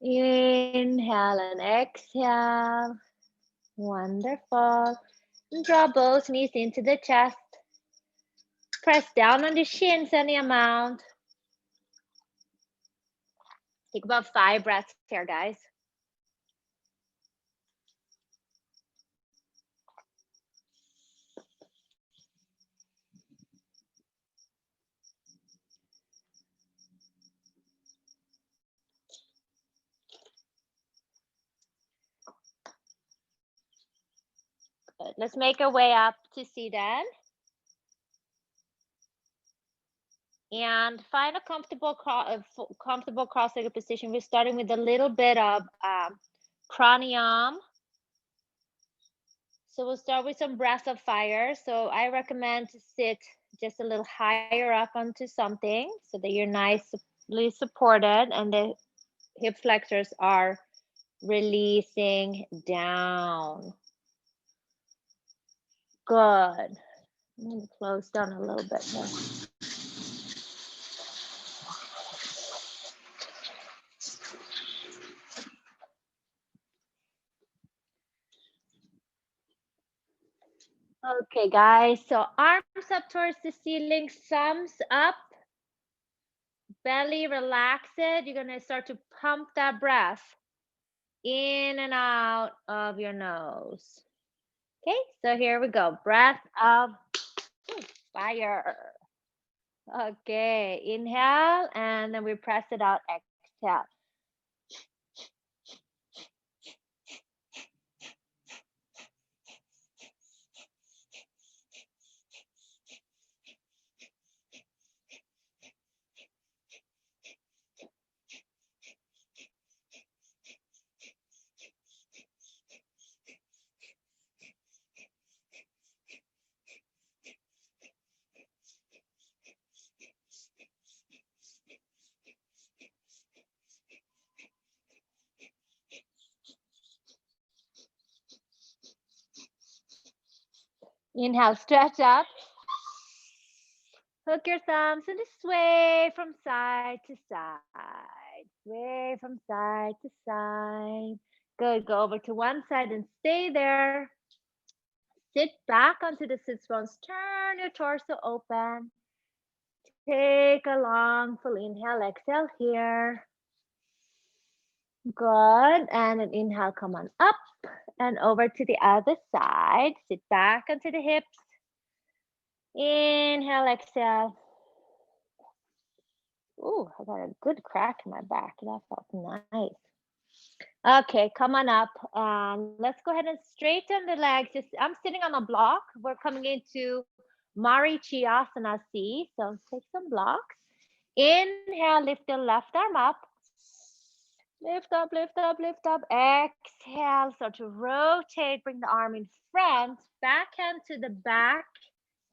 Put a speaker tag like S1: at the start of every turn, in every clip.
S1: Inhale and exhale. Wonderful. And draw both knees into the chest. Press down on the shins any amount. Take about 5 breaths here, guys. Good. Let's make our way up to seated. And find a comfortable cross-legged position. We're starting with a little bit of pranayama. So we'll start with some breath of fire. So I recommend to sit just a little higher up onto something so that you're nicely supported and the hip flexors are releasing down. Good. I'm going to close down a little bit more. Okay, guys, so arms up towards the ceiling, thumbs up, belly relaxed. You're gonna start to pump that breath in and out of your nose. Okay, so here we go. Breath of fire. Okay, inhale, and then we press it out, exhale. Inhale, stretch up. Hook your thumbs and sway from side to side. Sway from side to side. Good. Go over to one side and stay there. Sit back onto the sit bones. Turn your torso open. Take a long full inhale. Exhale here. Good. And an inhale, come on up and over to the other side. Sit back onto the hips. Inhale, exhale. Ooh, I got a good crack in my back. That felt nice. Okay, come on up. Let's go ahead and straighten the legs. I'm sitting on a block. We're coming into Marichiyasana C. So take some blocks. Inhale, lift the left arm up. Lift up, lift up, lift up. Exhale, start to rotate. Bring the arm in front. Backhand to the back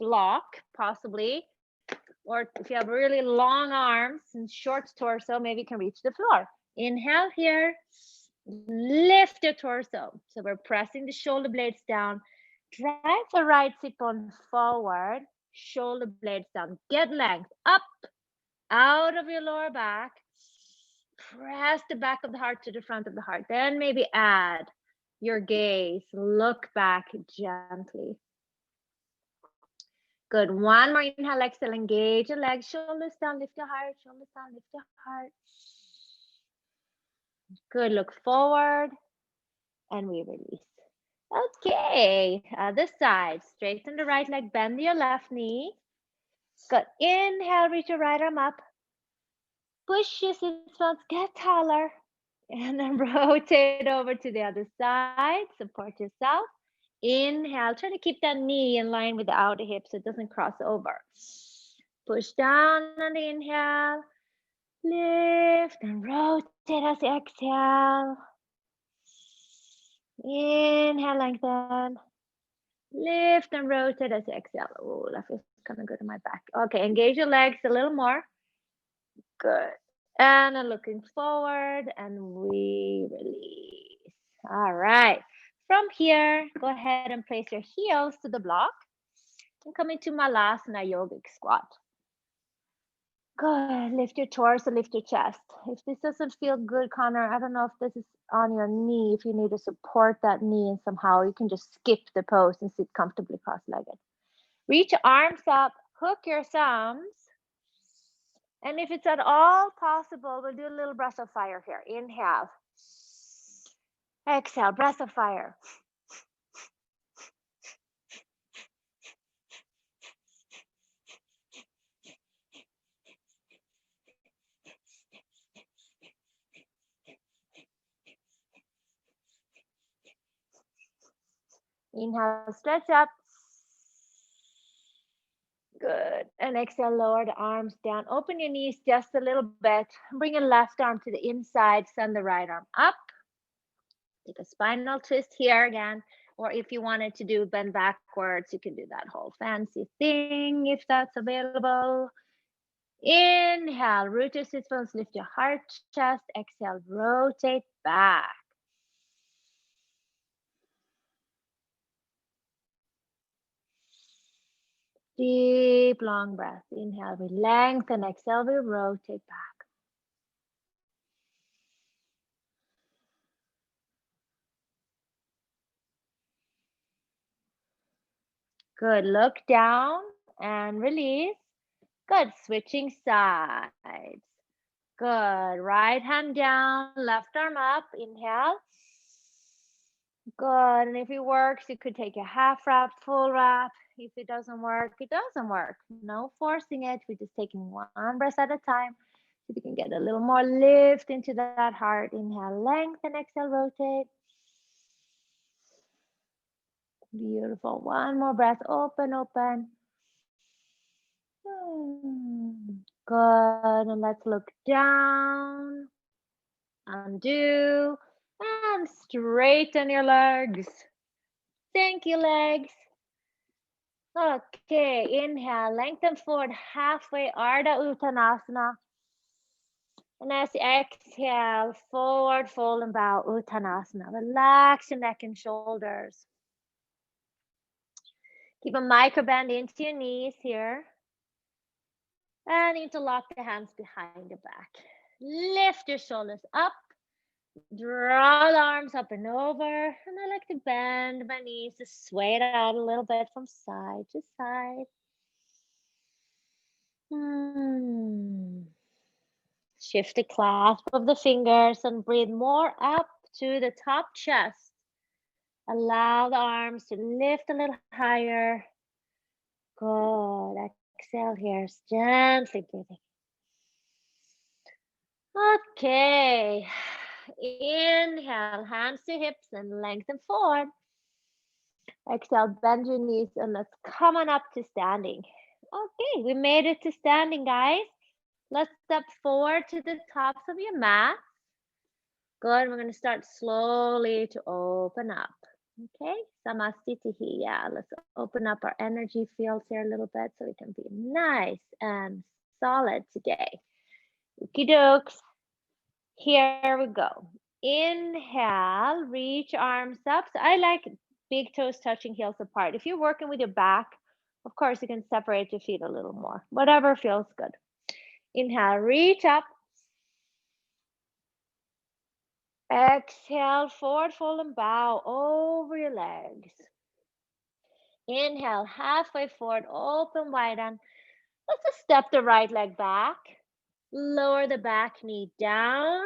S1: block, possibly. Or if you have really long arms and short torso, maybe you can reach the floor. Inhale here. Lift your torso. So we're pressing the shoulder blades down. Drive the right sit bone forward. Shoulder blades down. Get length up, out of your lower back. Press the back of the heart to the front of the heart. Then maybe add your gaze. Look back gently. Good. One more inhale, exhale, engage your legs, shoulders down, lift your heart, shoulders down, lift your heart. Good. Look forward and we release. Okay. Other side. Straighten the right leg, bend your left knee. Good. Inhale, reach your right arm up. Push your sit bones, get taller. And then rotate over to the other side. Support yourself. Inhale, try to keep that knee in line with the outer hip so it doesn't cross over. Push down on the inhale. Lift and rotate as you exhale. Inhale, lengthen. Lift and rotate as you exhale. Oh, that feels kind of good in my back. Okay, engage your legs a little more. Good. And then looking forward and we release. All right. From here, go ahead and place your heels to the block and come into Malasana yogic squat. Good. Lift your torso, lift your chest. If this doesn't feel good, Connor, I don't know if this is on your knee. If you need to support that knee and somehow, you can just skip the pose and sit comfortably cross-legged. Reach your arms up, hook your thumbs. And if it's at all possible, we'll do a little breath of fire here. Inhale. Exhale, breath of fire. Inhale, stretch up. Good. And exhale, lower the arms down. Open your knees just a little bit. Bring your left arm to the inside, send the right arm up. Take a spinal twist here again. Or if you wanted to do bend backwards, you can do that whole fancy thing if that's available. Inhale, root your sit bones, lift your heart, chest. Exhale, rotate back. Deep, long breath. Inhale, we lengthen. Exhale, we rotate back. Good. Look down and release. Good. Switching sides. Good. Right hand down, left arm up. Inhale. Good. And if it works, you could take a half wrap, full wrap. If it doesn't work, it doesn't work. No forcing it. We're just taking one breath at a time. So you can get a little more lift into that heart. Inhale, lengthen, exhale, rotate. Beautiful. One more breath. Open, open. Good. And let's look down. Undo. And straighten your legs. Thank you, legs. Okay, inhale, lengthen forward halfway, Ardha Uttanasana. And as you exhale, forward fold and bow, Uttanasana. Relax your neck and shoulders. Keep a micro bend into your knees here. And interlock the hands behind the back. Lift your shoulders up. Draw the arms up and over. And I like to bend my knees to sway it out a little bit from side to side. Shift the clasp of the fingers and breathe more up to the top chest. Allow the arms to lift a little higher. Good. Exhale here, gently breathing. Okay. Inhale, hands to hips and lengthen forward. Exhale, bend your knees and let's come on up to standing. Okay, we made it to standing, guys. Let's step forward to the tops of your mat. Good. We're going to start slowly to open up. Okay, Samastitihi. Yeah, let's open up our energy fields here a little bit so we can be nice and solid today. Okie dokes. Here we go. Inhale, reach arms up. So I like big toes touching heels apart. If you're working with your back, of course, you can separate your feet a little more. Whatever feels good. Inhale, reach up. Exhale, forward fold and bow over your legs. Inhale, halfway forward, open wide. And let's just step the right leg back. Lower the back knee down.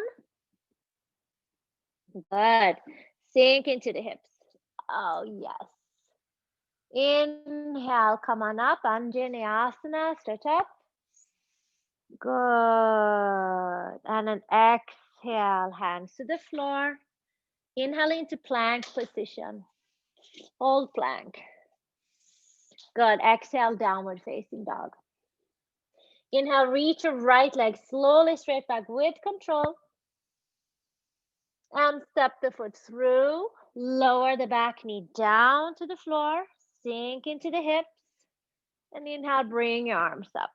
S1: Good. Sink into the hips. Oh, yes. Inhale, come on up. Anjaneyasana, stretch up. Good. And an exhale, hands to the floor. Inhale into plank position. Hold plank. Good. Exhale, downward facing dog. Inhale, reach your right leg slowly straight back with control. And step the foot through. Lower the back knee down to the floor. Sink into the hips. And inhale, bring your arms up.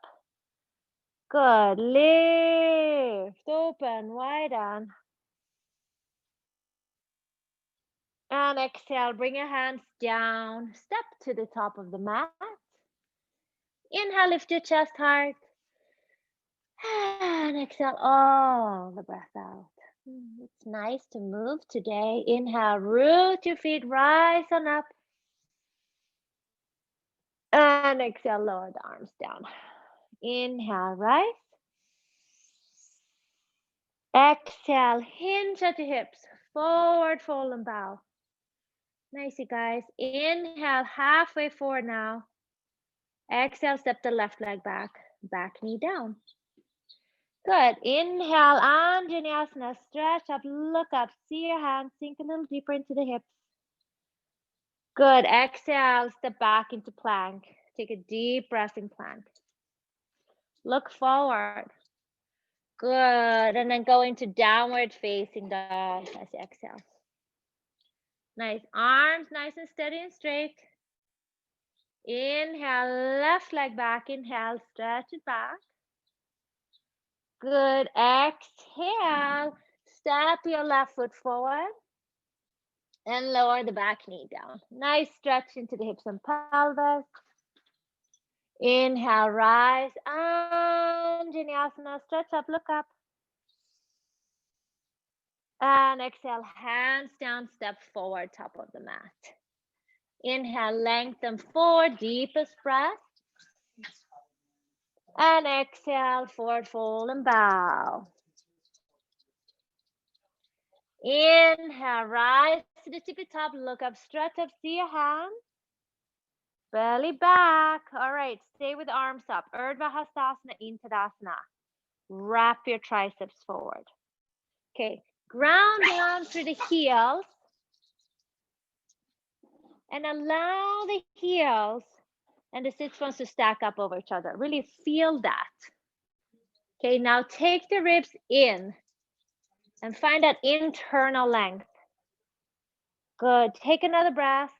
S1: Good. Lift, open, widen. And exhale, bring your hands down. Step to the top of the mat. Inhale, lift your chest high. And exhale all the breath out. It's nice to move today. Inhale, root your feet, rise on up. And exhale, lower the arms down. Inhale, rise. Exhale, hinge at the hips, forward fold and bow. Nice, you guys. Inhale, halfway forward now. Exhale, step the left leg back, back knee down. Good. Inhale, Anjaneyasana, stretch up, look up, see your hands, sink a little deeper into the hips. Good. Exhale, step back into plank. Take a deep breath in plank. Look forward. Good. And then go into downward facing dog as you exhale. Nice. Arms nice and steady and straight. Inhale, left leg back. Inhale, stretch it back. Good. Exhale, step your left foot forward and lower the back knee down. Nice stretch into the hips and pelvis. Inhale, rise. Anjaneyasana, stretch up, look up. And exhale, hands down, step forward, top of the mat. Inhale, lengthen forward, deepest breath. And exhale, forward fold and bow. Inhale, rise to the tippy top, look up, stretch up, see your hands. Belly back. All right, stay with arms up. Urdhva Hastasana into Tadasana. Wrap your triceps forward. Okay, ground down through the heels. And allow the heels and the sit bones to stack up over each other. Really feel that. Okay, now take the ribs in and find that internal length. Good. Take another breath.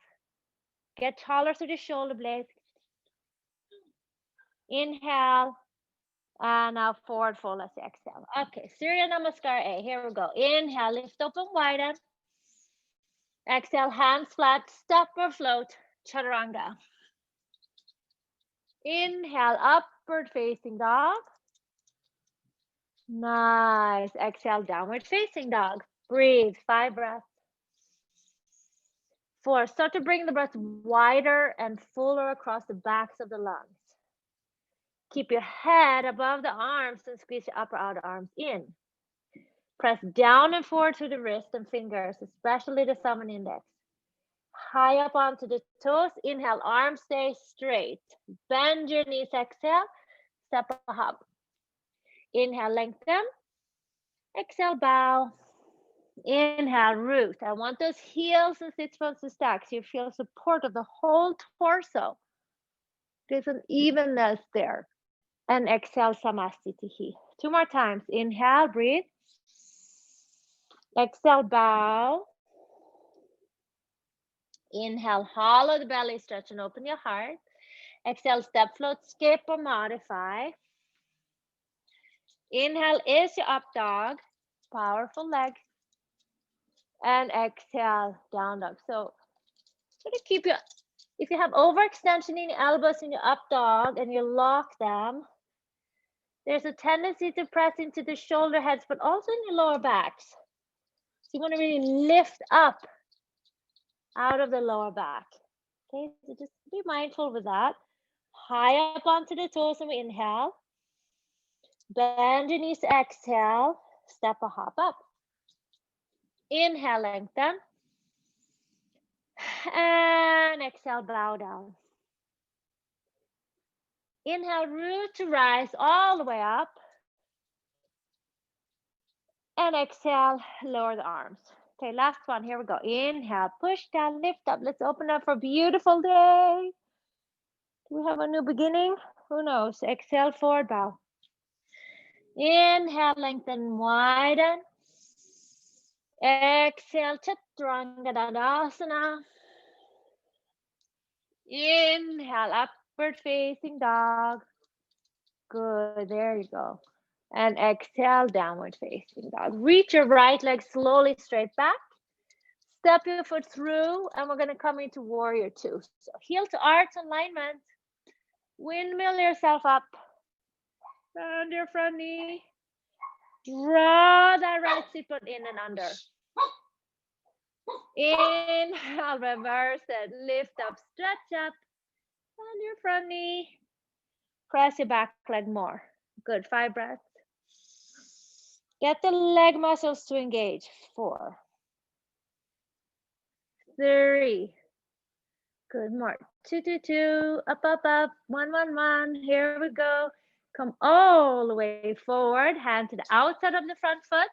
S1: Get taller through the shoulder blades. Inhale. And now forward fold as you exhale. Okay, Surya Namaskar A. Here we go. Inhale, lift open, widen. Exhale, hands flat, step or float, chaturanga. Inhale, upward facing dog. Nice. Exhale, downward facing dog. Breathe, 5 breaths. 4, start to bring the breath wider and fuller across the backs of the lungs. Keep your head above the arms and squeeze your upper outer arms in. Press down and forward through the wrist and fingers, especially the thumb and index. High up onto the toes. Inhale, arms stay straight. Bend your knees, exhale, step a hop. Inhale, lengthen. Exhale, bow. Inhale, root. I want those heels and sit bones to stack so you feel support of the whole torso. There's an evenness there. And exhale, Samastitihi. 2 more times. Inhale, breathe. Exhale, bow. Inhale, hollow the belly, stretch and open your heart. Exhale, step, float, skip or modify. Inhale is your up dog. Powerful leg. And exhale, down dog. So keep your, if you have overextension in your elbows in your up dog and you lock them, there's a tendency to press into the shoulder heads, but also in your lower backs. So you want to really lift up out of the lower back. Okay, so just be mindful with that. High up onto the toes and we inhale. Bend your knees, exhale. Step a hop up. Inhale, lengthen. And exhale, bow down. Inhale, root to rise all the way up. And exhale, lower the arms. Okay, last one. Here we go. Inhale, push down, lift up. Let's open up for a beautiful day. Do we have a new beginning? Who knows? Exhale, forward bow. Inhale, lengthen, widen. Exhale, Chaturanga Dandasana. Inhale, upward facing dog. Good, there you go. And exhale, downward facing dog. Reach your right leg slowly straight back. Step your foot through, and we're gonna come into warrior 2. So heel to arch alignment. Windmill yourself up. Bend your front knee. Draw that right sit bone in and under. Inhale, reverse it. Lift up, stretch up. Bend your front knee. Press your back leg more. Good. 5 breaths. Get the leg muscles to engage. 4, 3. Good. More. 2, 2, 2. Up, up, up. 1, 1, 1. Here we go. Come all the way forward. Hand to the outside of the front foot.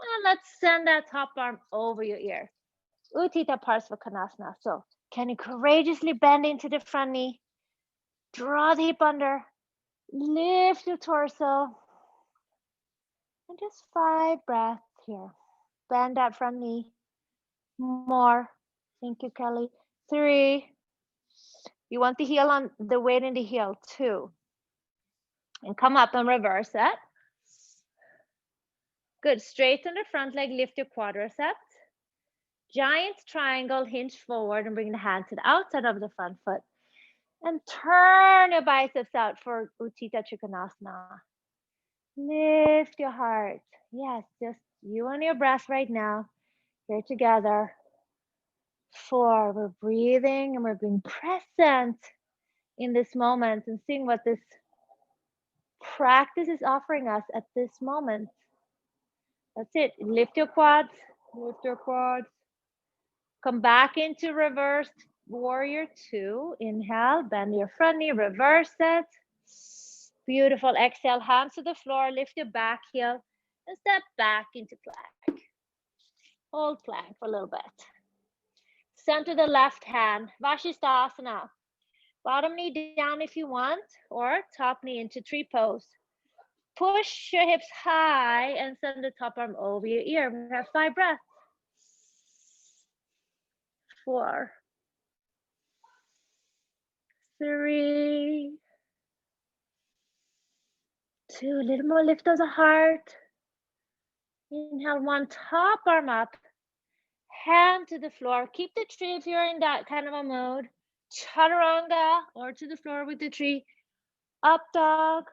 S1: And let's send that top arm over your ear. Utthita Parsvakonasana. So can you courageously bend into the front knee? Draw the hip under. Lift your torso. And just 5 breaths here. Bend that front knee. More. Thank you, Kelly. 3. You want the heel on the weight in the heel. 2. And come up and reverse it. Good. Straighten the front leg. Lift your quadriceps. Giant triangle. Hinge forward and bring the hand to the outside of the front foot. And turn your biceps out for Utthita Trikonasana. Lift your heart. Yes, just you and your breath right now. Here together. 4, we're breathing and we're being present in this moment and seeing what this practice is offering us at this moment. That's it. Lift your quads. Lift your quads. Come back into reversed warrior 2. Inhale, bend your front knee, reverse it. Beautiful. Exhale, hands to the floor, lift your back heel and step back into plank. Hold plank for a little bit. Center the left hand, Vashisthasana. Bottom knee down if you want, or top knee into tree pose. Push your hips high and send the top arm over your ear. We have 5 breaths. 4, 3, 2. A little more lift of the heart. Inhale, 1, top arm up. Hand to the floor. Keep the tree if you're in that kind of a mode. Chaturanga or to the floor with the tree. Up dog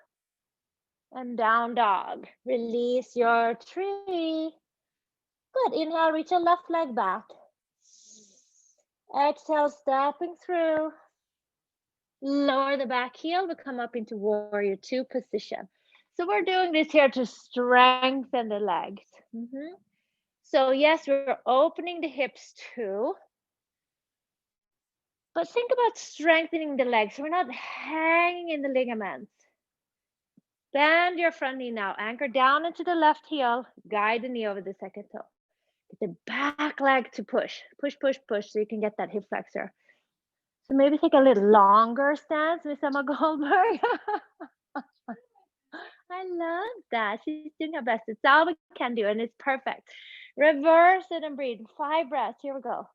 S1: and down dog. Release your tree. Good. Inhale, reach your left leg back. Exhale, stepping through. Lower the back heel. We come up into warrior 2 position. So we're doing this here to strengthen the legs. So yes, we're opening the hips too. But think about strengthening the legs. We're not hanging in the ligaments. Bend your front knee now. Anchor down into the left heel. Guide the knee over the second toe. Get the back leg to push. Push, push, push so you can get that hip flexor. So maybe take a little longer stance, Miss Emma Goldberg. I love that. She's doing her best. It's all we can do, and it's perfect. Reverse it and breathe. 5 breaths. Here we go.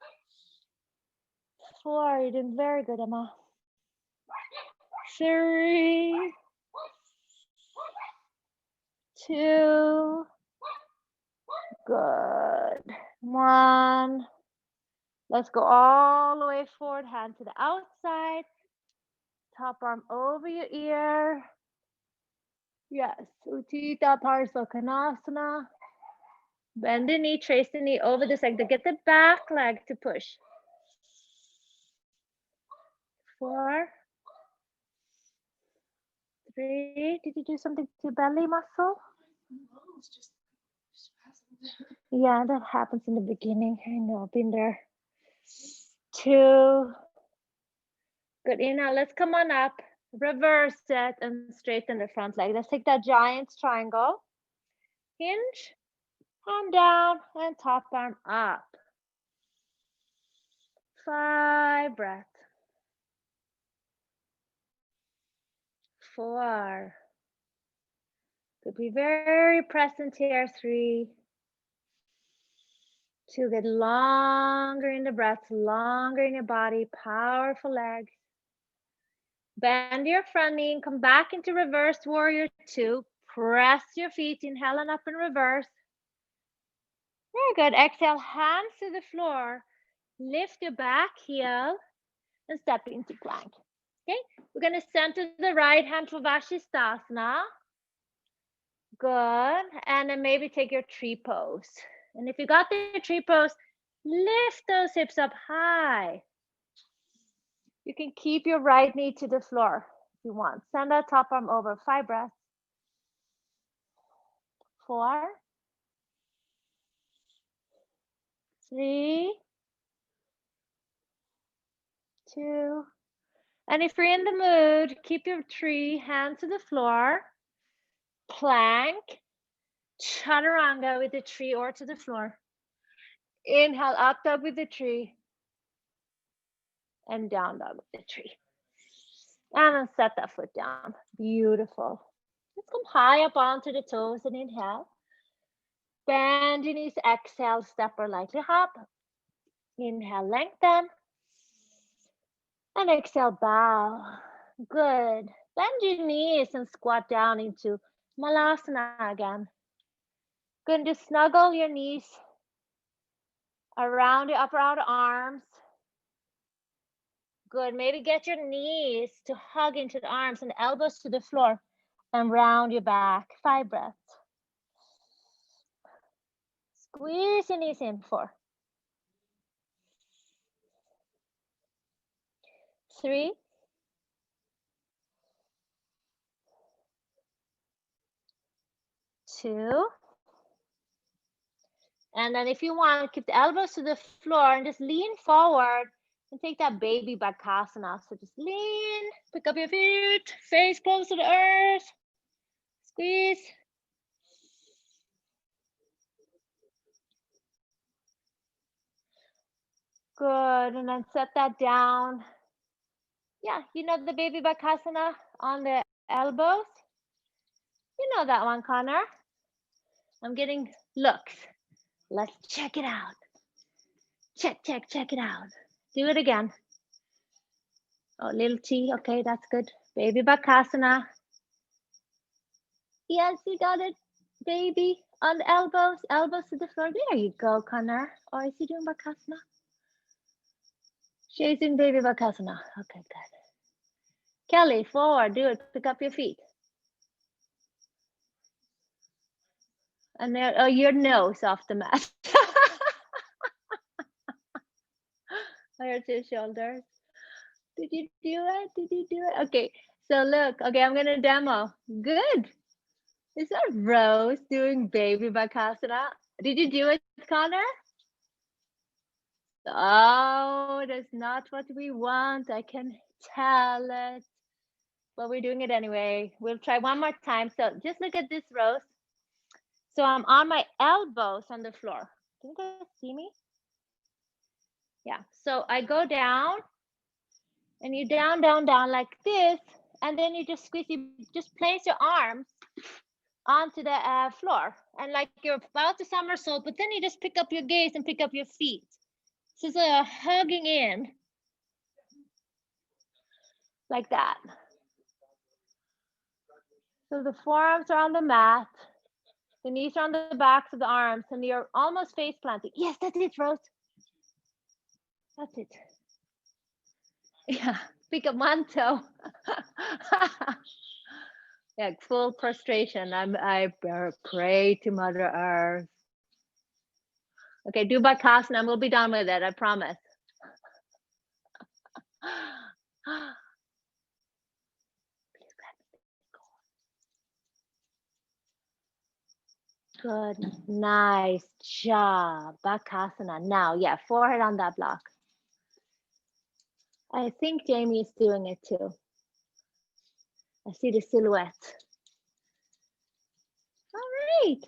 S1: 4. You're doing very good, Emma. 3, 2. Good. 1. Let's go all the way forward. Hand to the outside. Top arm over your ear. Yes. Utthita Parsvakonasana. Bend the knee, trace the knee over the sector. Get the back leg to push. 4, 3. Did you do something to your belly muscle?
S2: No, it's just
S1: Yeah, that happens in the beginning. I know, I've been there. 2. Good. Inhale, let's come on up. Reverse it and straighten the front leg. Let's take that giant triangle. Hinge, arm down, and top arm up. 5 breaths. 4. Could be very present here. 3. 2. Get longer in the breath, longer in your body. Powerful legs. Bend your front knee and come back into reverse warrior 2. Press your feet, inhale and up and reverse. Very good. Exhale, hands to the floor. Lift your back heel and step into plank. Okay, we're going to center the right hand for Vashisthasana. Good. And then maybe take your tree pose. And if you got the tree pose, lift those hips up high. You can keep your right knee to the floor if you want. Send that top arm over. 5 breaths. 4, 3, 2. And if you're in the mood, keep your tree, hand to the floor, plank, chaturanga with the tree or to the floor. Inhale, up dog with the tree, and down dog with the tree. And then set that foot down. Beautiful. Let's come high up onto the toes and inhale. Bend your knees, exhale, step or lightly hop. Inhale, lengthen. And exhale, bow. Good. Bend your knees and squat down into Malasana again. Good. Just snuggle your knees around your upper outer arms. Good. Maybe get your knees to hug into the arms and elbows to the floor and round your back. 5 breaths. Squeeze your knees in. 4, 3, 2. And then if you want, keep the elbows to the floor and just lean forward and take that baby bakasana. So just lean, pick up your feet, face close to the earth, squeeze. Good, and then set that down. Yeah, you know the baby bakasana on the elbows? You know that one, Connor. I'm getting looks. Let's check it out. Check it out. Do it again. Oh, little T, okay, that's good. Baby bakasana. Yes, you got it, baby. On the elbows, elbows to the floor. There you go, Connor. Or is he doing bakasana? She's doing baby bakasana. Okay, good. Kelly, forward, do it. Pick up your feet. And there, oh, your nose off the mat. There's your shoulders. Did you do it? Did you do it? Okay, so look. Okay, I'm gonna demo. Good. Is that Rose doing baby bakasana? Did you do it, Connor? Oh, that's not what we want. I can tell it. But we're doing it anyway. We'll try one more time. So just look at this, Rose. So I'm on my elbows on the floor. Can you guys see me? Yeah. So I go down and you down, down, down like this. And then you just squeeze, you just place your arms onto the floor. And like you're about to somersault, but then you just pick up your gaze and pick up your feet. So it's hugging in like that. So the forearms are on the mat. The knees are on the backs of the arms and you're almost face planted. Yes, that's it, Rose. That's it. Yeah, pick up one toe. Yeah, full prostration. I pray to Mother Earth. Okay, do bakasana and we'll be done with it, I promise. Good, nice job, bakasana. Now, yeah, forehead on that block. I think Jamie is doing it too. I see the silhouette. All right,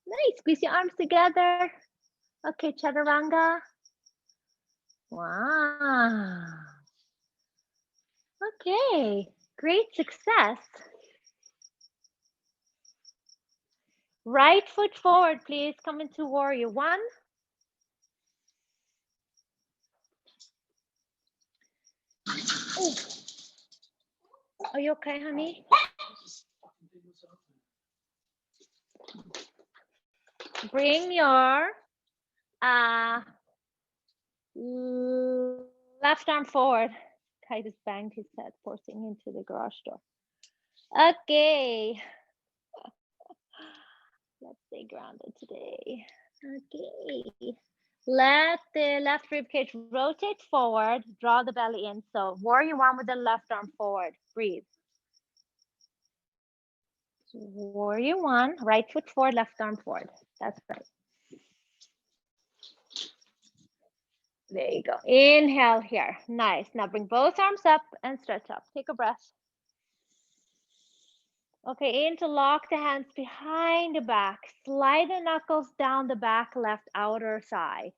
S1: nice. Squeeze your arms together. Okay, chaturanga. Wow. Okay, great success. Right foot forward, please. Come into warrior 1. Ooh. Are you okay, honey? Bring your left arm forward. Guy just banged his head, forcing into the garage door. Okay. Let's stay grounded today. Okay. Let the left rib cage rotate forward. Draw the belly in. So warrior one with the left arm forward. Breathe. Warrior one, right foot forward, left arm forward. That's right. There you go. Inhale here. Nice. Now bring both arms up and stretch up. Take a breath. Okay, interlock the hands behind the back. Slide the knuckles down the back left outer thigh.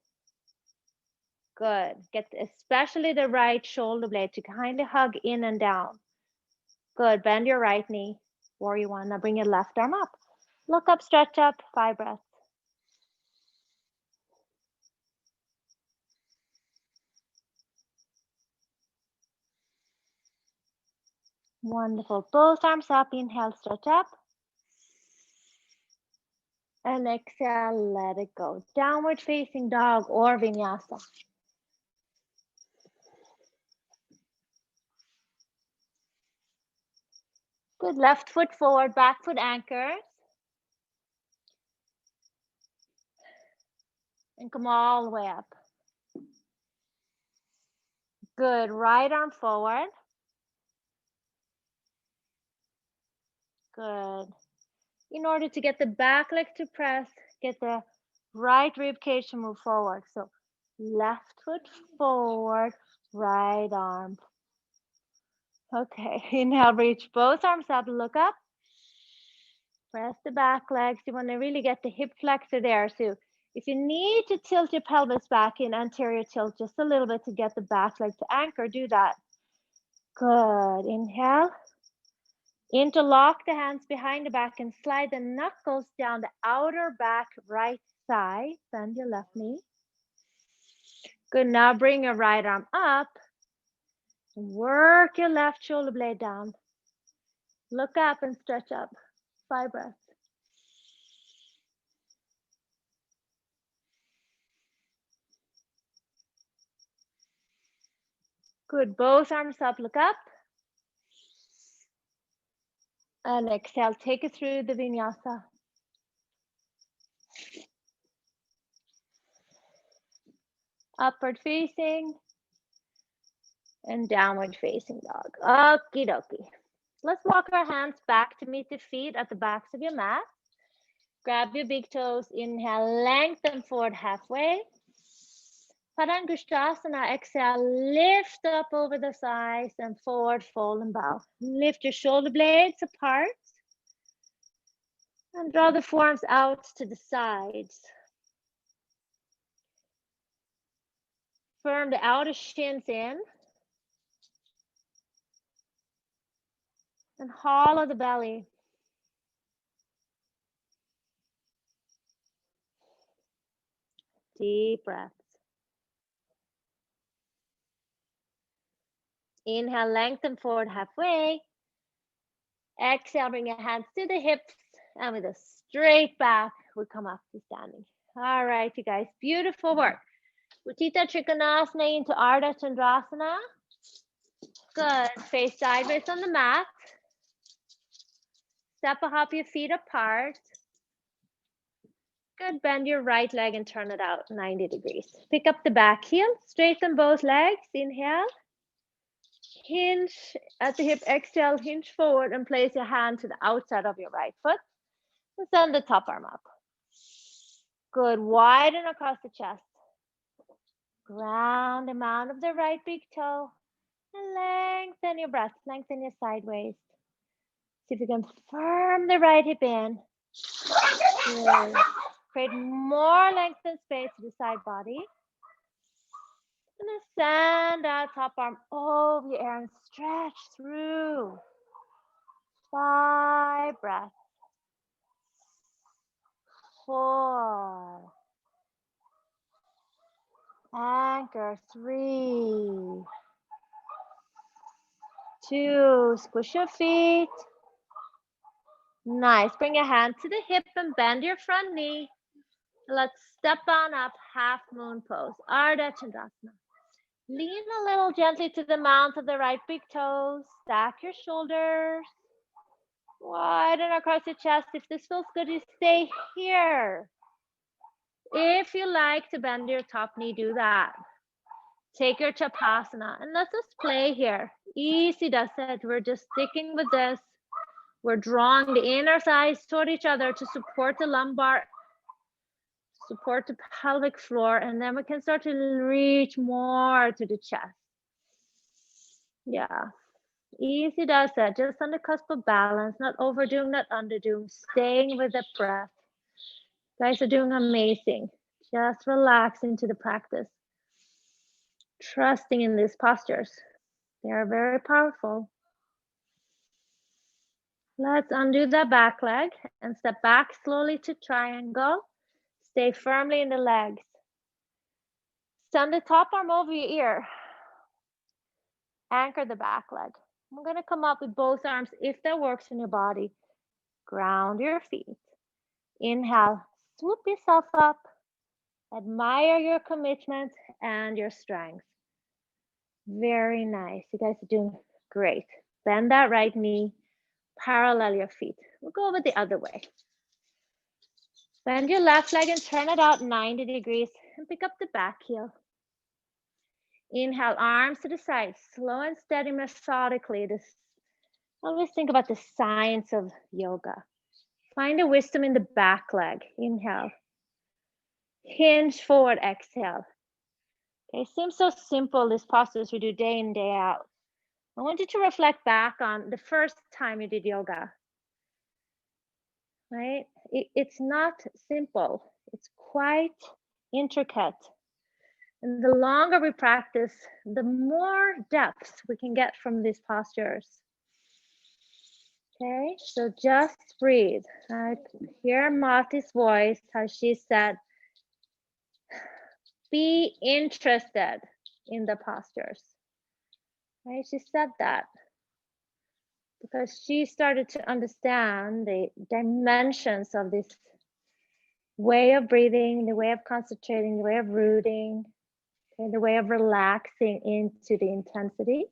S1: Good. Get especially the right shoulder blade to kind of hug in and down. Good. Bend your right knee. Warrior one. Now bring your left arm up. Look up, stretch up. 5 breaths. Wonderful. Both arms up. Inhale, stretch up. And exhale, let it go. Downward facing dog or vinyasa. Good. Left foot forward, back foot anchors. And come all the way up. Good. Right arm forward. Good. In order to get the back leg to press, get the right rib cage to move forward. So left foot forward, right arm. Okay, inhale, reach both arms up, look up. Press the back legs. You want to really get the hip flexor there. So if you need to tilt your pelvis back in anterior tilt just a little bit to get the back leg to anchor, do that. Good. Inhale. Interlock the hands behind the back and slide the knuckles down the outer back right thigh. Bend your left knee. Good. Now bring your right arm up. Work your left shoulder blade down. Look up and stretch up. 5 breaths. Good. Both arms up. Look up. And exhale. Take it through the vinyasa. Upward facing and downward facing dog. Okie dokie. Let's walk our hands back to meet the feet at the backs of your mat. Grab your big toes. Inhale, lengthen forward halfway. Padangusthasana. Exhale, lift up over the thighs and forward fold and bow. Lift your shoulder blades apart. And draw the forearms out to the sides. Firm the outer shins in. And hollow the belly. Deep breaths. Inhale, lengthen forward halfway. Exhale, bring your hands to the hips. And with a straight back, we come up to standing. All right, you guys, beautiful work. Utthita Trikonasana into Ardha Chandrasana. Good. Face sideways on the mat. Step or hop your feet apart. Good. Bend your right leg and turn it out 90 degrees. Pick up the back heel. Straighten both legs. Inhale. Hinge at the hip. Exhale. Hinge forward and place your hand to the outside of your right foot. And send the top arm up. Good. Widen across the chest. Ground the mount of the right big toe. And lengthen your breath. Lengthen your side waist. See if you can firm the right hip in. Good. Create more length and space to the side body. And then send that top arm over your air and stretch through. 5 breaths. 4. Anchor. 3. 2. Squish your feet. Nice. Bring your hand to the hip and bend your front knee. Let's step on up, half moon pose. Ardha Chandrasana. Lean a little gently to the mounds of the right big toes. Stack your shoulders. Widen across your chest. If this feels good, you stay here. If you like to bend your top knee, do that. Take your Chapasana and let's just play here. Easy does it. We're just sticking with this. We're drawing the inner thighs toward each other to support the lumbar, support the pelvic floor, and then we can start to reach more to the chest. Yeah, easy does it. Just on the cusp of balance, not overdoing, not underdoing, staying with the breath. You guys are doing amazing. Just relax into the practice. Trusting in these postures. They are very powerful. Let's undo the back leg and step back slowly to triangle. Stay firmly in the legs. Send the top arm over your ear. Anchor the back leg. I'm going to come up with both arms if that works in your body. Ground your feet. Inhale, swoop yourself up. Admire your commitment and your strength. Very nice. You guys are doing great. Bend that right knee. Parallel your feet. We'll go over the other way. Bend your left leg and turn it out 90 degrees and pick up the back heel. Inhale, arms to the side, slow and steady, methodically. Always think about the science of yoga. Find the wisdom in the back leg. Inhale. Hinge forward, exhale. Okay, seems so simple, these postures we do day in, day out. I want you to reflect back on the first time you did yoga. Right? It's not simple. It's quite intricate. And the longer we practice, the more depth we can get from these postures. Okay, so just breathe. I hear Mati's voice, how she said, be interested in the postures. Right? She said that because she started to understand the dimensions of this way of breathing, the way of concentrating, the way of rooting, okay, the way of relaxing into the intensity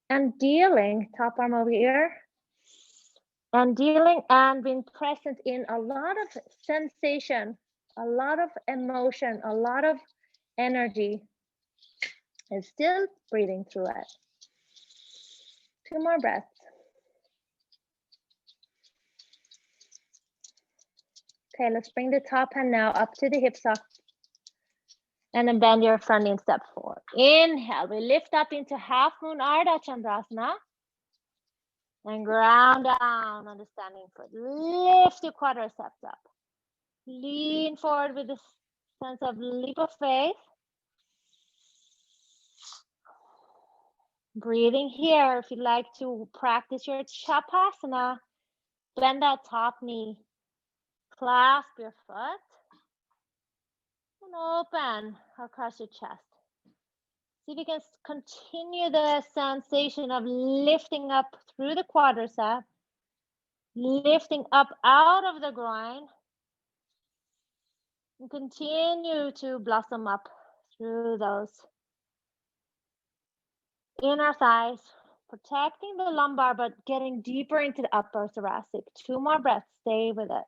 S1: and dealing, top arm over here, and dealing and being present in a lot of sensation, a lot of emotion, a lot of energy, and still breathing through it. 2 more breaths. Okay, let's bring the top hand now up to the hip socket. And then bend your front knee and step forward. Inhale, we lift up into half moon Ardha Chandrasana. And ground down on the standing foot. Lift your quadriceps up. Lean forward with a sense of leap of faith. Breathing here. If you'd like to practice your Chapasana, bend that top knee. Clasp your foot. And open across your chest. See if you can continue the sensation of lifting up through the quadricep. Lifting up out of the groin. And continue to blossom up through those inner thighs, protecting the lumbar, but getting deeper into the upper thoracic. 2 more breaths, stay with it.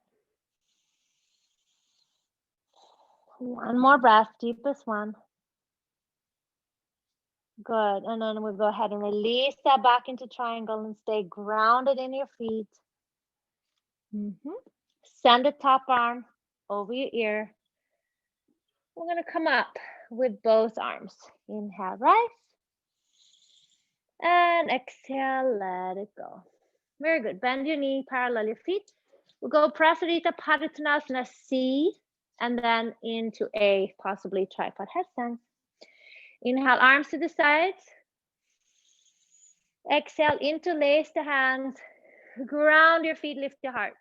S1: 1 more breath, deepest one. Good, and then we'll go ahead and release that back into triangle and stay grounded in your feet. Send the top arm over your ear. We're gonna come up with both arms. Inhale, rise. And exhale, let it go. Very good. Bend your knee, parallel your feet. We'll go Prasarita Padottanasana C, and then into a possibly tripod headstand. Inhale, arms to the sides. Exhale, interlace the hands. Ground your feet, lift your heart.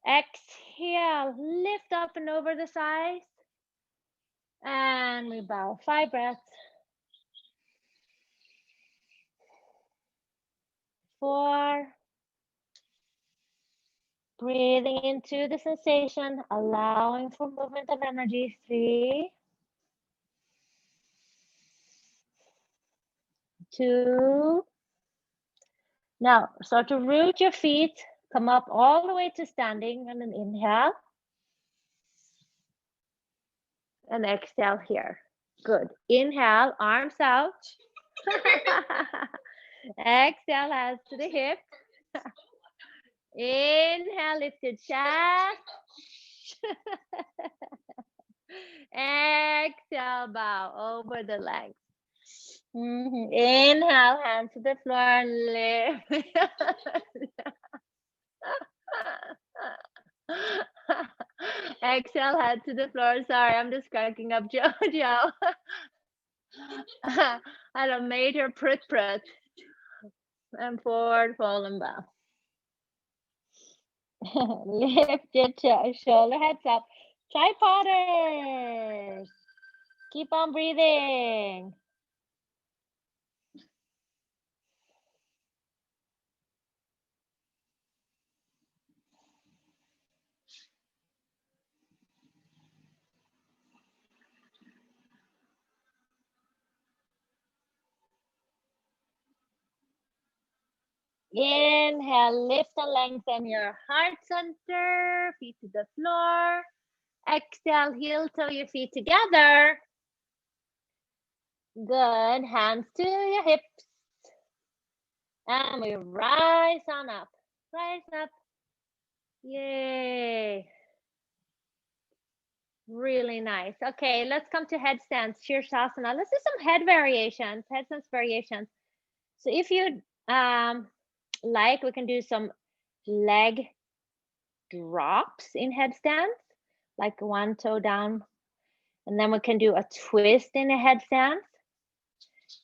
S1: Exhale, lift up and over the sides. And we bow. 5 breaths. 4. Breathing into the sensation, allowing for movement of energy. 3. 2. Now start to root your feet. Come up all the way to standing and then inhale. And exhale here. Good. Inhale, arms out. Exhale, hands to the hip. Inhale, lift your chest. Exhale, bow over the legs. Inhale, hands to the floor and lift. Exhale, head to the floor. Sorry, I'm just cracking up, Jojo. I had a major prut. And forward, fold and bow. Lift your shoulder, heads up. Tripoders. Keep on breathing. Inhale, lift and lengthen your heart center, feet to the floor. Exhale, heel toe your feet together. Good, hands to your hips. And we rise on up, rise up. Yay. Really nice. Okay, let's come to headstands, Shirshasana. Let's do some head variations, headstands variations. So if you like, we can do some leg drops in headstands, like one toe down, and then we can do a twist in a headstand.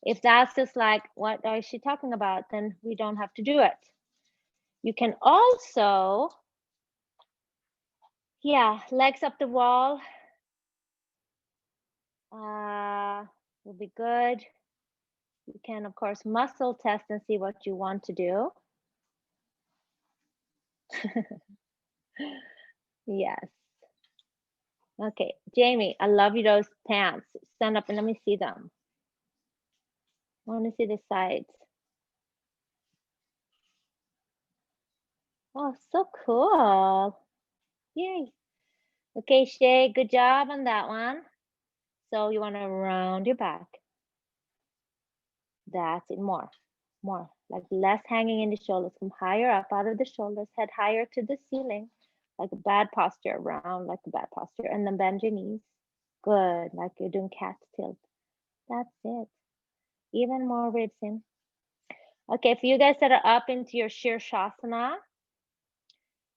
S1: If that's just like, what is she talking about, then we don't have to do it. You can also, legs up the wall will be good. You can, of course, muscle test and see what you want to do. Yes. Okay, Jamie, I love you, those pants. Stand up and let me see them. I want to see the sides. Oh, so cool. Yay. Okay, Shay, good job on that one. So you want to round your back. That's it, more, like less hanging in the shoulders. Come higher up out of the shoulders, head higher to the ceiling, like a bad posture, round like a bad posture, and then bend your knees. Good, like you're doing cat tilt. That's it. Even more ribs in. Okay, for you guys that are up into your Shirshasana,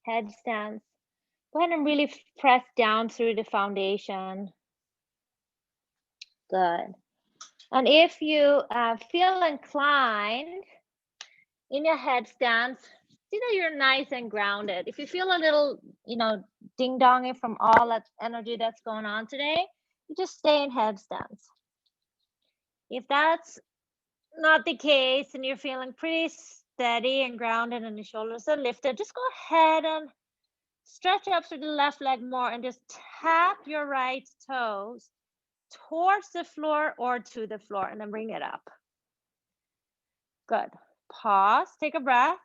S1: headstands, go ahead and really press down through the foundation. Good. And if you feel inclined in your headstands, see that you're nice and grounded. If you feel a little, ding-donging from all that energy that's going on today, you just stay in headstands. If that's not the case and you're feeling pretty steady and grounded and the shoulders are lifted, just go ahead and stretch up through the left leg more and just tap your right toes towards the floor or to the floor and then bring it up. Good. Pause, take a breath.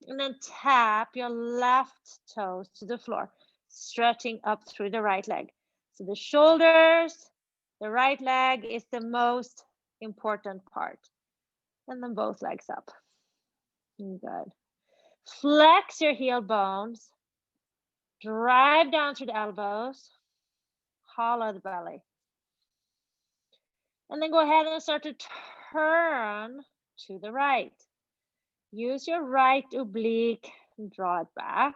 S1: And then tap your left toes to the floor, stretching up through the right leg. So the shoulders, the right leg is the most important part. And then both legs up. Good. Flex your heel bones. Drive down through the elbows. Hollow the belly. And then go ahead and start to turn to the right. Use your right oblique and draw it back.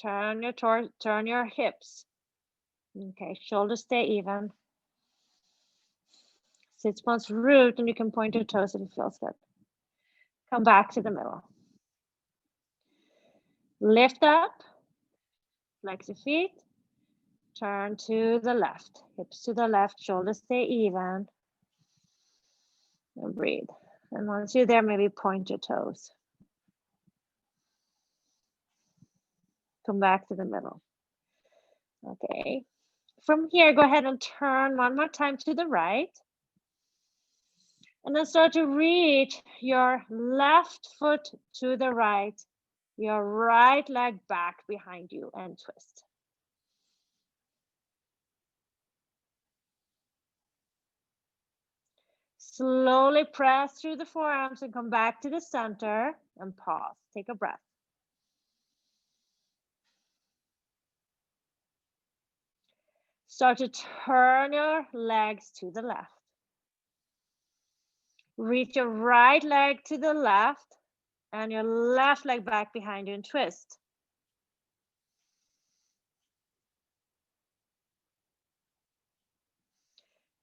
S1: Turn your hips. Okay, shoulders stay even. Sit bones root and you can point your toes if it feels good. Come back to the middle. Lift up, flex your feet, turn to the left, hips to the left, shoulders stay even. And breathe. And once you're there, maybe point your toes. Come back to the middle. Okay. From here, go ahead and turn one more time to the right. And then start to reach your left foot to the right, your right leg back behind you and twist. Slowly press through the forearms and come back to the center and pause. Take a breath. Start to turn your legs to the left. Reach your right leg to the left and your left leg back behind you and twist.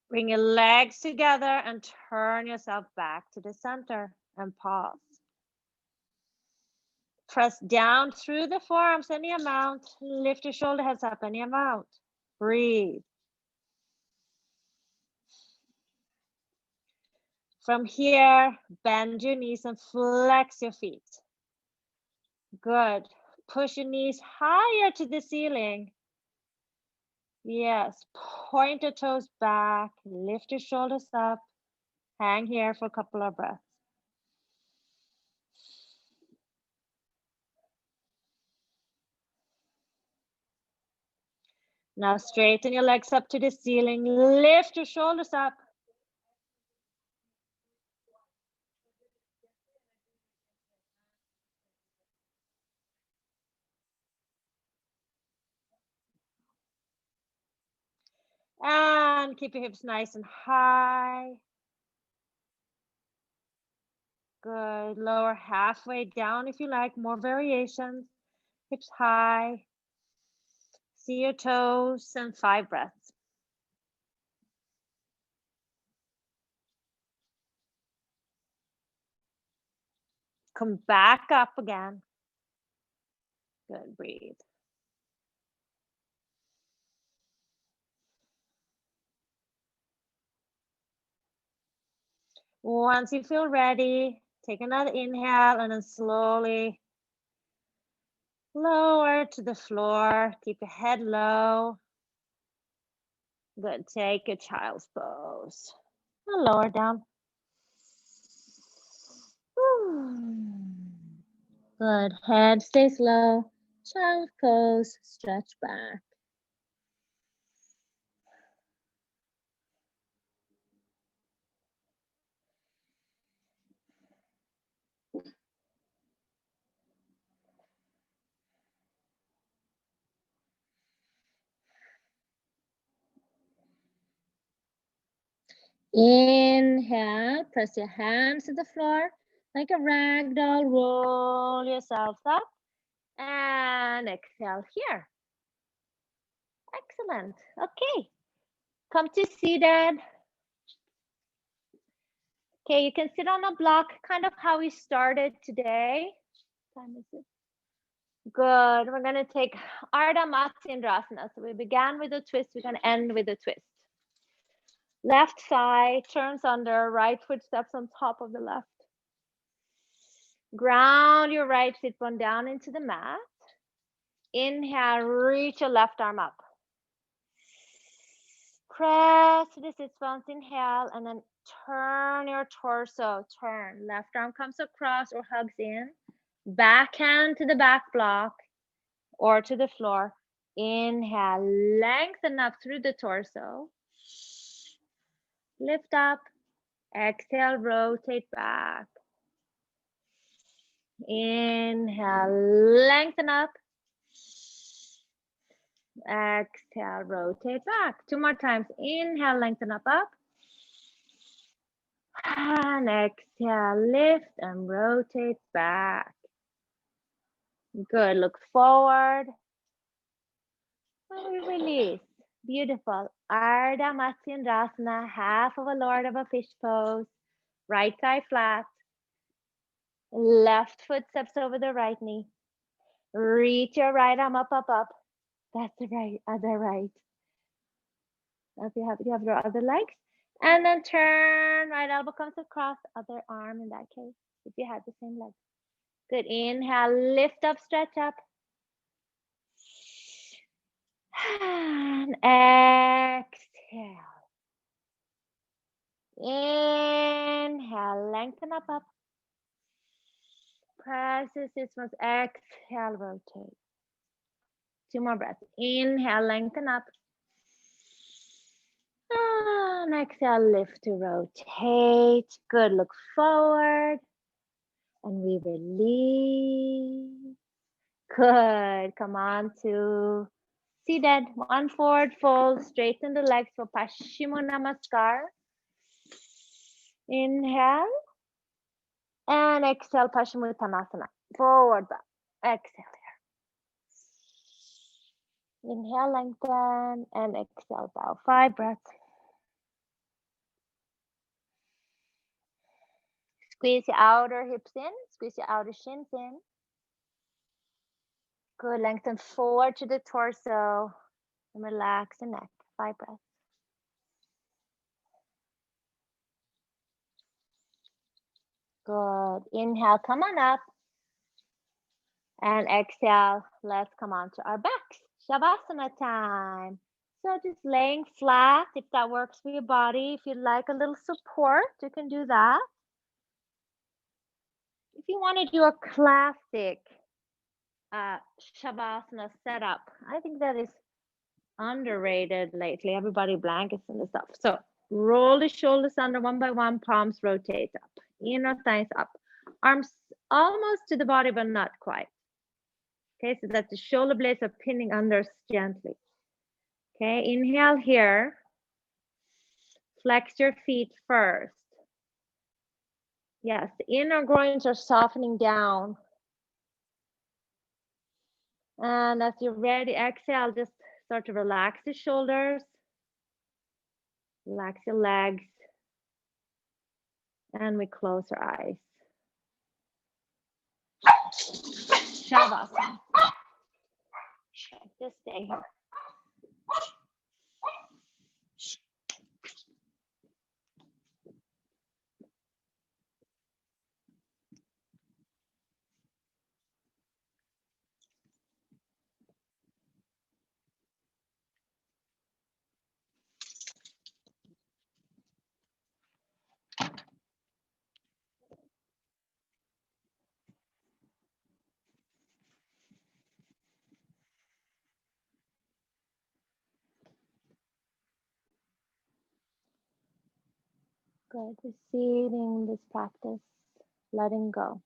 S1: Bring your legs together and turn yourself back to the center and pause. Press down through the forearms any amount. Lift your shoulder heads up any amount. Breathe. From here, bend your knees and flex your feet. Good. Push your knees higher to the ceiling. Yes, point your toes back, lift your shoulders up, hang here for a couple of breaths. Now straighten your legs up to the ceiling, lift your shoulders up. And keep your hips nice and high. Good. Lower halfway down if you like, more variations. Hips high. See your toes and 5 breaths. Come back up again. Good, breathe. Once you feel ready, take another inhale and then slowly lower to the floor. Keep your head low. Good, take a child's pose. And lower down. Good, head stays low. Child pose, stretch back. Inhale, press your hands to the floor like a rag doll. Roll yourself up and exhale here. Excellent. Okay, come to seated. Okay, you can sit on a block, kind of how we started today. What time is it? Good. We're going to take Ardha Matsyendrasana. So we began with a twist. We're going to end with a twist. Left thigh turns under, right foot steps on top of the left. Ground your right sit bone down into the mat. Inhale, reach your left arm up. Press to the sit bones, inhale, and then turn your torso, turn. Left arm comes across or hugs in. Back hand to the back block or to the floor. Inhale, lengthen up through the torso. Lift up. Exhale, rotate back. Inhale, lengthen up. Exhale, rotate back. 2 more times. Inhale, lengthen up. And exhale, lift and rotate back. Good. Look forward. And we release. Beautiful. Ardha Matsyendrasana, half of a Lord of a Fish pose. Right thigh flat. Left foot steps over the right knee. Reach your right arm up. That's the right, other right. If you have your other legs. And then turn, right elbow comes across, other arm in that case, if you had the same leg. Good, inhale, lift up, stretch up. And exhale. Inhale, lengthen up. Press the sits bones. Exhale, rotate. 2 more breaths. Inhale, lengthen up. And exhale, lift to rotate. Good. Look forward. And we release. Good. Come on to seated. One forward fold. Straighten the legs for Paschimottanasana Namaskar. Inhale. And exhale, Paschimottanasana. Forward bow. Exhale here. Inhale, lengthen. And exhale, bow. 5 breaths. Squeeze your outer hips in. Squeeze your outer shins in. Good. Lengthen forward to the torso. And relax the neck. 5 breaths. Good. Inhale, come on up. And exhale, let's come on to our backs. Shavasana time. So just laying flat, if that works for your body. If you'd like a little support, you can do that. If you want to do a classic Shavasana setup, I think that is underrated lately. Everybody blankets and stuff. So roll the shoulders under one by one, palms rotate up, inner thighs up, arms almost to the body, but not quite. Okay, so that the shoulder blades are pinning under gently. Okay, inhale here. Flex your feet first. Yes, the inner groins are softening down. And as you're ready, exhale, just start to relax the shoulders. Relax your legs. And we close our eyes. Shavasana. Just stay here. Good. Receiving this practice, letting go.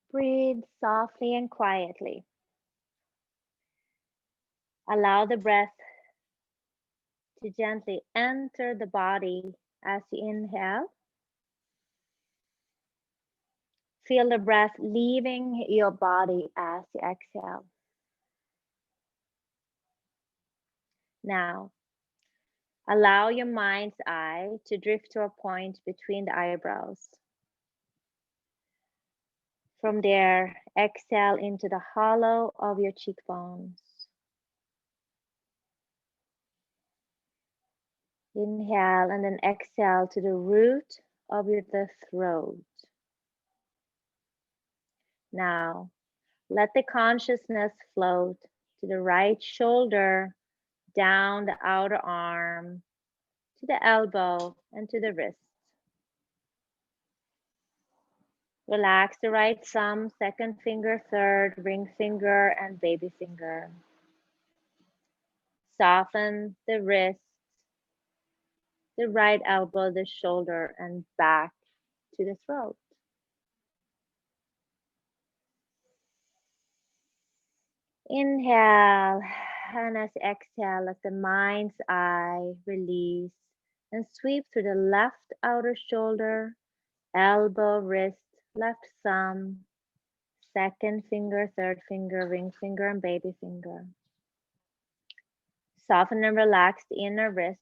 S1: Breathe softly and quietly. Allow the breath to gently enter the body as you inhale. Feel the breath leaving your body as you exhale. Now, allow your mind's eye to drift to a point between the eyebrows. From there, exhale into the hollow of your cheekbones. Inhale and then exhale to the root of the throat. Now, let the consciousness float to the right shoulder, down the outer arm, to the elbow, and to the wrist. Relax the right thumb, second finger, third, ring finger, and baby finger. Soften the wrist, the right elbow, the shoulder, and back to the throat. Inhale, and as you exhale, let the mind's eye release and sweep through the left outer shoulder, elbow, wrist, left thumb, second finger, third finger, ring finger, and baby finger. Soften and relax the inner wrist,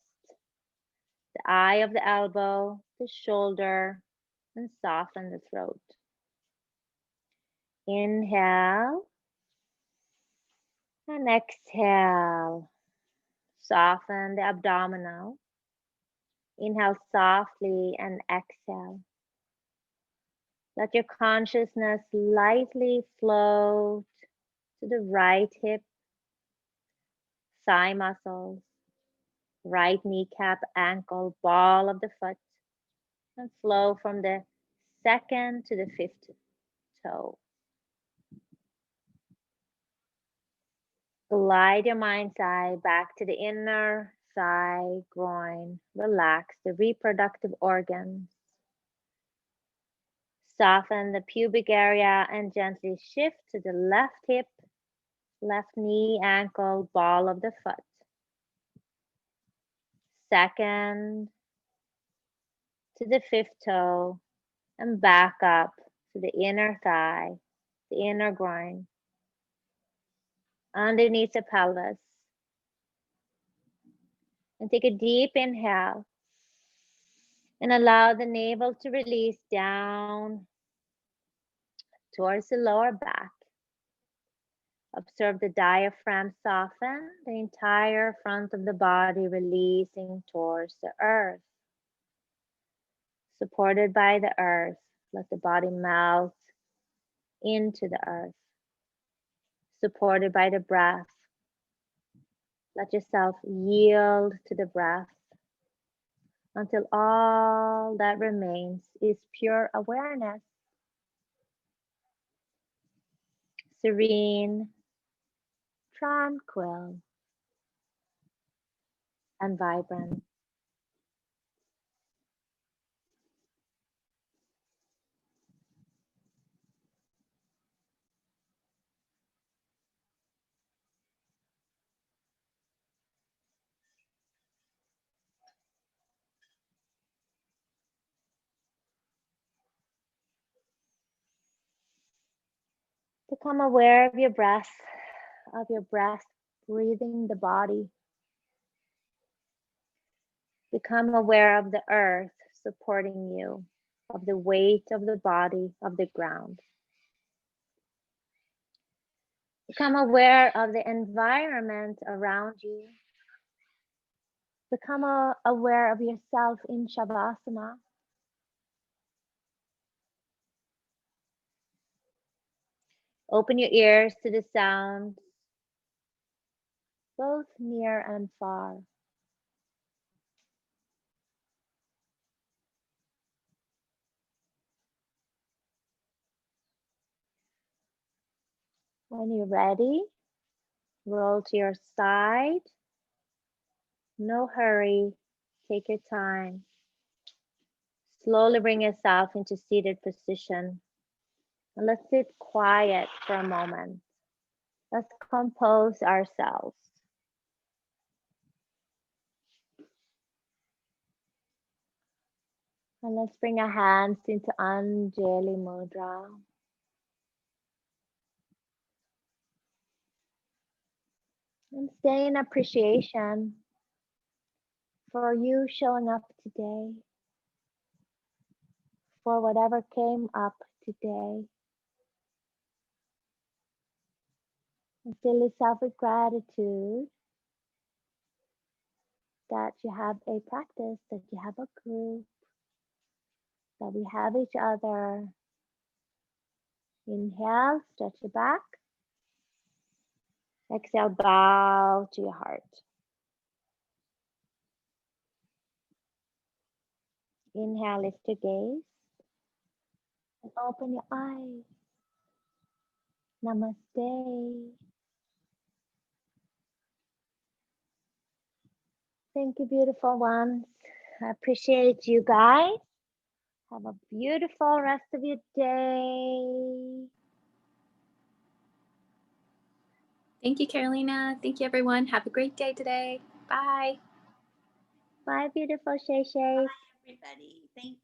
S1: the eye of the elbow, the shoulder, and soften the throat. Inhale and exhale. Soften the abdominal. Inhale softly and exhale. Let your consciousness lightly float to the right hip, thigh muscles, right kneecap, ankle, ball of the foot, and flow from the second to the fifth toe. Glide your mind's eye back to the inner thigh, groin. Relax the reproductive organs. Soften the pubic area and gently shift to the left hip, left knee, ankle, ball of the foot. Second to the fifth toe and back up to the inner thigh, the inner groin, underneath the pelvis. And take a deep inhale and allow the navel to release down towards the lower back. Observe the diaphragm soften, the entire front of the body releasing towards the earth. Supported by the earth, let the body melt into the earth. Supported by the breath, let yourself yield to the breath until all that remains is pure awareness. Serene, tranquil, and vibrant. Become aware of your breath breathing the body. Become aware of the earth supporting you, of the weight of the body, of the ground. Become aware of the environment around you. Become aware of yourself in Shavasana. Open your ears to the sounds, both near and far. When you're ready, roll to your side. No hurry, take your time. Slowly bring yourself into seated position. And let's sit quiet for a moment. Let's compose ourselves. And let's bring our hands into Anjali Mudra. And stay in appreciation for you showing up today, for whatever came up today. And fill yourself with gratitude that you have a practice, that you have a group, that we have each other. Inhale, stretch your back. Exhale, bow to your heart. Inhale, lift your gaze and open your eyes. Namaste. Thank you, beautiful ones. I appreciate you guys. Have a beautiful rest of your day.
S2: Thank you, Carolina. Thank you, everyone. Have a great day today. Bye.
S1: Bye, beautiful Shay Shays.
S3: Everybody. Thank